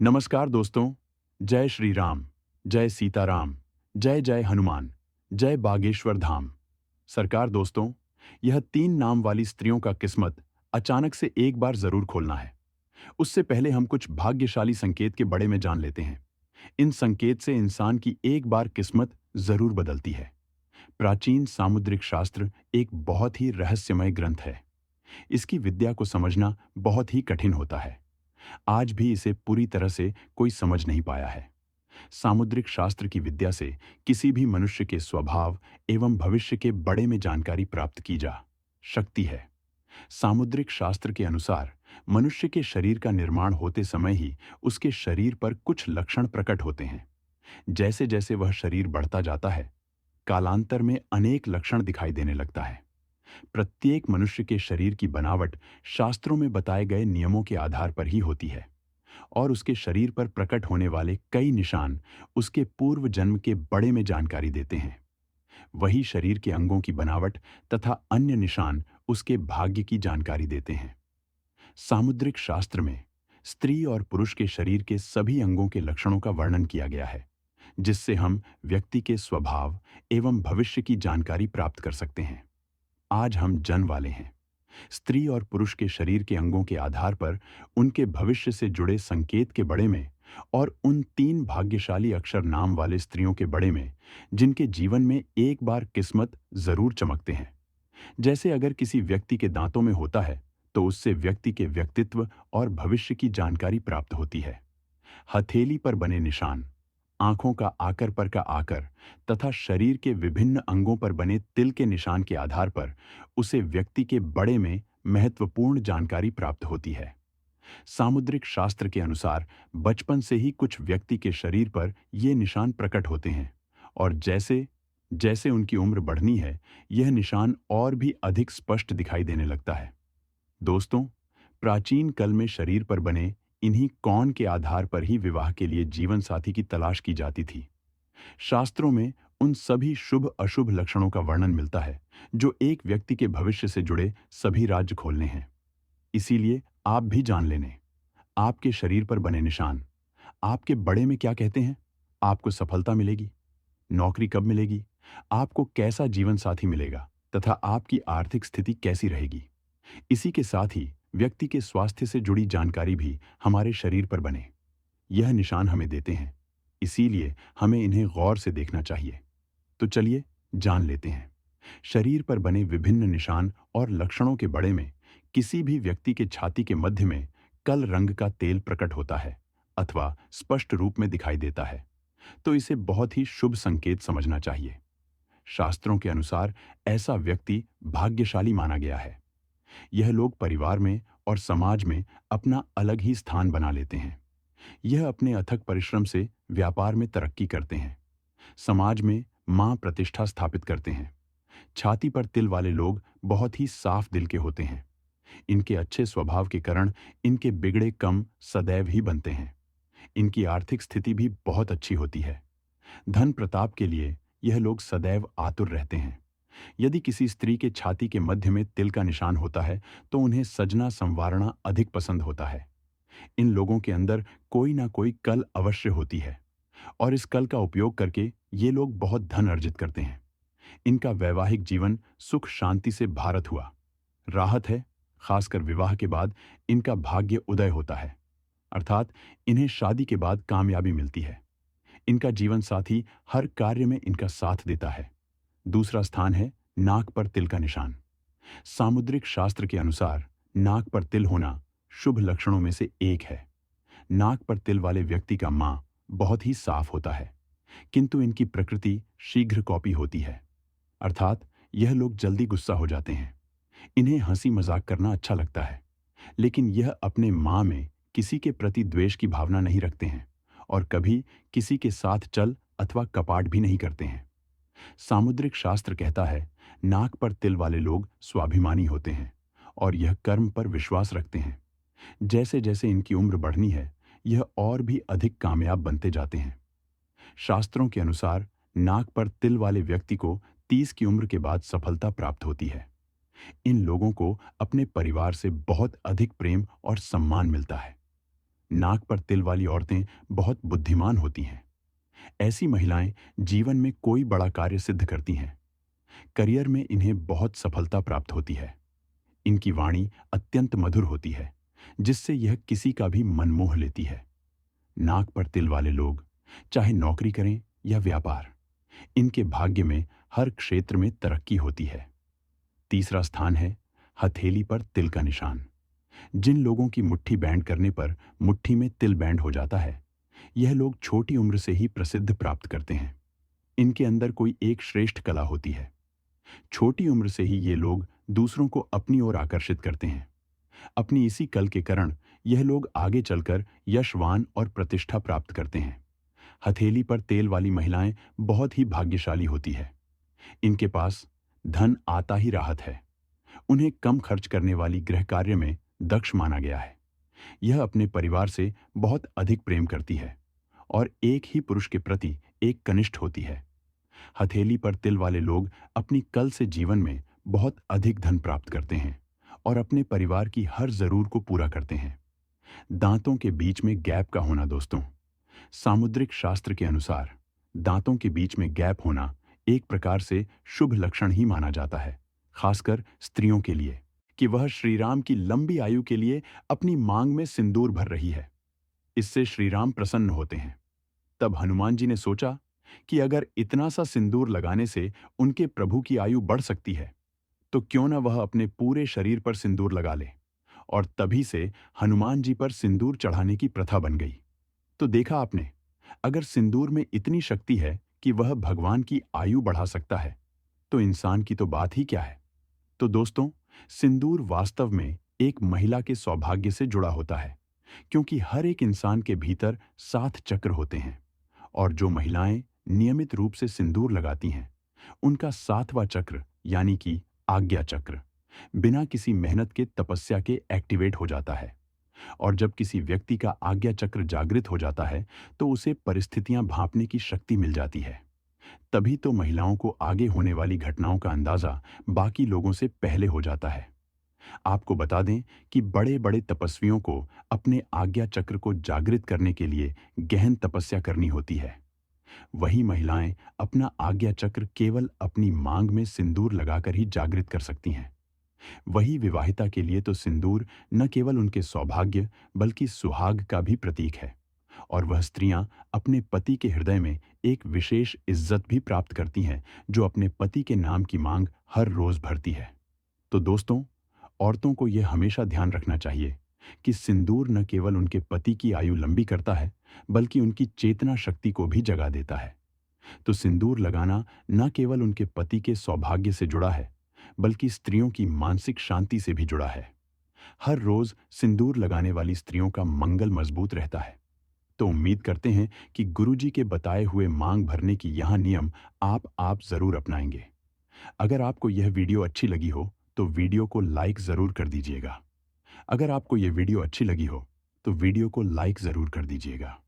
नमस्कार दोस्तों। जय श्री राम, जय सीताराम, जय जय हनुमान, जय बागेश्वर धाम। सरकार दोस्तों, यह 3 नाम वाली स्त्रियों का किस्मत अचानक से एक बार जरूर खोलना है। उससे पहले हम कुछ भाग्यशाली संकेत के बारे में जान लेते हैं। इन संकेत से इंसान की एक बार किस्मत जरूर बदलती है। प्राचीन सामुद्रिक शास्त्र एक बहुत ही रहस्यमय ग्रंथ है। इसकी विद्या को समझना बहुत ही कठिन होता है। आज भी इसे पूरी तरह से कोई समझ नहीं पाया है। सामुद्रिक शास्त्र की विद्या से किसी भी मनुष्य के स्वभाव एवं भविष्य के बारे में जानकारी प्राप्त की जा सकती है। सामुद्रिक शास्त्र के अनुसार मनुष्य के शरीर का निर्माण होते समय ही उसके शरीर पर कुछ लक्षण प्रकट होते हैं। जैसे जैसे वह शरीर बढ़ता जाता है, कालांतर में अनेक लक्षण दिखाई देने लगता है। प्रत्येक मनुष्य के शरीर की बनावट शास्त्रों में बताए गए नियमों के आधार पर ही होती है और उसके शरीर पर प्रकट होने वाले कई निशान उसके पूर्व जन्म के बारे में जानकारी देते हैं। वही शरीर के अंगों की बनावट तथा अन्य निशान उसके भाग्य की जानकारी देते हैं। सामुद्रिक शास्त्र में स्त्री और पुरुष के शरीर के सभी अंगों के लक्षणों का वर्णन किया गया है, जिससे हम व्यक्ति के स्वभाव एवं भविष्य की जानकारी प्राप्त कर सकते हैं। आज हम जन वाले हैं। स्त्री और पुरुष के शरीर के अंगों के आधार पर उनके भविष्य से जुड़े संकेत के बारे में और उन 3 भाग्यशाली अक्षर नाम वाले स्त्रियों के बारे में जिनके जीवन में एक बार किस्मत जरूर चमकते हैं। जैसे अगर किसी व्यक्ति के दांतों में होता है तो उससे व्यक्ति के व्यक्तित्व और भविष्य की जानकारी प्राप्त होती है। हथेली पर बने निशान, आंखों का आकर पर का आकर तथा शरीर के विभिन्न अंगों पर बने तिल के निशान के आधार पर उसे व्यक्ति के बारे में महत्वपूर्ण जानकारी प्राप्त होती है। सामुद्रिक शास्त्र के अनुसार बचपन से ही कुछ व्यक्ति के शरीर पर ये निशान प्रकट होते हैं और जैसे जैसे उनकी उम्र बढ़नी है, यह निशान और भी अधिक स्पष्ट दिखाई देने लगता है। दोस्तों, प्राचीन काल में शरीर पर बने इन्हीं कौन के आधार पर ही विवाह के लिए जीवन साथी की तलाश की जाती थी। शास्त्रों में उन सभी शुभ अशुभ लक्षणों का वर्णन मिलता है जो एक व्यक्ति के भविष्य से जुड़े सभी राज्य खोलने हैं। इसीलिए आप भी जान लेने, आपके शरीर पर बने निशान आपके बड़े में क्या कहते हैं। आपको सफलता मिलेगी, नौकरी कब मिलेगी, आपको कैसा जीवन साथी मिलेगा तथा आपकी आर्थिक स्थिति कैसी रहेगी। इसी के साथ ही व्यक्ति के स्वास्थ्य से जुड़ी जानकारी भी हमारे शरीर पर बने यह निशान हमें देते हैं। इसीलिए हमें इन्हें गौर से देखना चाहिए। तो चलिए जान लेते हैं। शरीर पर बने विभिन्न निशान और लक्षणों के बारे में किसी भी व्यक्ति के छाती के मध्य में कल रंग का तेल प्रकट होता है अथवा स्पष्ट रूप में दिखाई देता है तो इसे बहुत ही शुभ संकेत समझना चाहिए। शास्त्रों के अनुसार ऐसा व्यक्ति भाग्यशाली माना गया है। यह लोग परिवार में और समाज में अपना अलग ही स्थान बना लेते हैं। यह अपने अथक परिश्रम से व्यापार में तरक्की करते हैं, समाज में मां प्रतिष्ठा स्थापित करते हैं। छाती पर तिल वाले लोग बहुत ही साफ दिल के होते हैं। इनके अच्छे स्वभाव के कारण इनके बिगड़े कम सदैव ही बनते हैं। इनकी आर्थिक स्थिति भी बहुत अच्छी होती है। धन प्रताप के लिए यह लोग सदैव आतुर रहते हैं। यदि किसी स्त्री के छाती के मध्य में तिल का निशान होता है तो उन्हें सजना संवारना अधिक पसंद होता है। इन लोगों के अंदर कोई ना कोई कल अवश्य होती है और इस कल का उपयोग करके ये लोग बहुत धन अर्जित करते हैं। इनका वैवाहिक जीवन सुख शांति से भारत हुआ राहत है। खासकर विवाह के बाद इनका भाग्य उदय होता है, अर्थात इन्हें शादी के बाद कामयाबी मिलती है। इनका जीवन साथी हर कार्य में इनका साथ देता है। दूसरा स्थान है नाक पर तिल का निशान। सामुद्रिक शास्त्र के अनुसार नाक पर तिल होना शुभ लक्षणों में से एक है। नाक पर तिल वाले व्यक्ति का मां बहुत ही साफ होता है, किंतु इनकी प्रकृति शीघ्र कॉपी होती है, अर्थात यह लोग जल्दी गुस्सा हो जाते हैं। इन्हें हंसी मजाक करना अच्छा लगता है, लेकिन यह अपने मां में किसी के प्रति द्वेष की भावना नहीं रखते हैं और कभी किसी के साथ चल अथवा कपाट भी नहीं करते हैं। सामुद्रिक शास्त्र कहता है नाक पर तिल वाले लोग स्वाभिमानी होते हैं और यह कर्म पर विश्वास रखते हैं। जैसे जैसे इनकी उम्र बढ़नी है, यह और भी अधिक कामयाब बनते जाते हैं। शास्त्रों के अनुसार नाक पर तिल वाले व्यक्ति को 30 की उम्र के बाद सफलता प्राप्त होती है। इन लोगों को अपने परिवार से बहुत अधिक प्रेम और सम्मान मिलता है। नाक पर तिल वाली औरतें बहुत बुद्धिमान होती हैं। ऐसी महिलाएं जीवन में कोई बड़ा कार्य सिद्ध करती हैं। करियर में इन्हें बहुत सफलता प्राप्त होती है। इनकी वाणी अत्यंत मधुर होती है, जिससे यह किसी का भी मन मोह लेती है। नाक पर तिल वाले लोग चाहे नौकरी करें या व्यापार, इनके भाग्य में हर क्षेत्र में तरक्की होती है। तीसरा स्थान है हथेली पर तिल का निशान। जिन लोगों की मुट्ठी बैंड करने पर मुट्ठी में तिल बैंड हो जाता है, यह लोग छोटी उम्र से ही प्रसिद्ध प्राप्त करते हैं। इनके अंदर कोई एक श्रेष्ठ कला होती है। छोटी उम्र से ही ये लोग दूसरों को अपनी ओर आकर्षित करते हैं। अपनी इसी कल के कारण यह लोग आगे चलकर यशवान और प्रतिष्ठा प्राप्त करते हैं। हथेली पर तेल वाली महिलाएं बहुत ही भाग्यशाली होती है। इनके पास धन आता ही राहत है। उन्हें कम खर्च करने वाली गृह कार्य में दक्ष माना गया है। यह अपने परिवार से बहुत अधिक प्रेम करती है और एक ही पुरुष के प्रति एक कनिष्ठ होती है। हथेली पर तिल वाले लोग अपनी कल से जीवन में बहुत अधिक धन प्राप्त करते हैं और अपने परिवार की हर जरूर को पूरा करते हैं। दांतों के बीच में गैप का होना दोस्तों, सामुद्रिक शास्त्र के अनुसार दांतों के बीच में गैप होना एक प्रकार से शुभ लक्षण ही माना जाता है, खासकर स्त्रियों के लिए, कि वह श्री राम की लंबी आयु के लिए अपनी मांग में सिंदूर भर रही है। इससे श्री राम प्रसन्न होते हैं। तब हनुमान जी ने सोचा कि अगर इतना सा सिंदूर लगाने से उनके प्रभु की आयु बढ़ सकती है, तो क्यों न वह अपने पूरे शरीर पर सिंदूर लगा ले। और तभी से हनुमान जी पर सिंदूर चढ़ाने की प्रथा बन गई। तो देखा आपने, अगर सिंदूर में इतनी शक्ति है कि वह भगवान की आयु बढ़ा सकता है, तो इंसान की तो बात ही क्या है। तो दोस्तों, सिंदूर वास्तव में एक महिला के सौभाग्य से जुड़ा होता है, क्योंकि हर एक इंसान के भीतर 7 चक्र होते हैं और जो महिलाएं नियमित रूप से सिंदूर लगाती हैं, उनका 7वां चक्र यानी कि आज्ञा चक्र बिना किसी मेहनत के तपस्या के एक्टिवेट हो जाता है। और जब किसी व्यक्ति का आज्ञा चक्र जागृत हो जाता है, तो उसे परिस्थितियां भांपने की शक्ति मिल जाती है। तभी तो महिलाओं को आगे होने वाली घटनाओं का अंदाजा बाकी लोगों से पहले हो जाता है। आपको बता दें कि बड़े बड़े तपस्वियों को अपने आज्ञा चक्र को जागृत करने के लिए गहन तपस्या करनी होती है। वही महिलाएं अपना आज्ञा चक्र केवल अपनी मांग में सिंदूर लगाकर ही जागृत कर सकती हैं। वही विवाहिता के लिए तो सिंदूर न केवल उनके सौभाग्य बल्कि सुहाग का भी प्रतीक है, और वह स्त्रियां अपने पति के हृदय में एक विशेष इज्जत भी प्राप्त करती हैं, जो अपने पति के नाम की मांग हर रोज भरती है। तो दोस्तों, औरतों को यह हमेशा ध्यान रखना चाहिए कि सिंदूर न केवल उनके पति की आयु लंबी करता है, बल्कि उनकी चेतना शक्ति को भी जगा देता है। तो सिंदूर लगाना न केवल उनके पति के सौभाग्य से जुड़ा है, बल्कि स्त्रियों की मानसिक शांति से भी जुड़ा है। हर रोज सिंदूर लगाने वाली स्त्रियों का मंगल मजबूत रहता है। तो उम्मीद करते हैं कि गुरुजी के बताए हुए मांग भरने की यह नियम आप जरूर अपनाएंगे। अगर आपको यह वीडियो अच्छी लगी हो तो वीडियो को लाइक जरूर कर दीजिएगा। अगर आपको यह वीडियो अच्छी लगी हो तो वीडियो को लाइक जरूर कर दीजिएगा।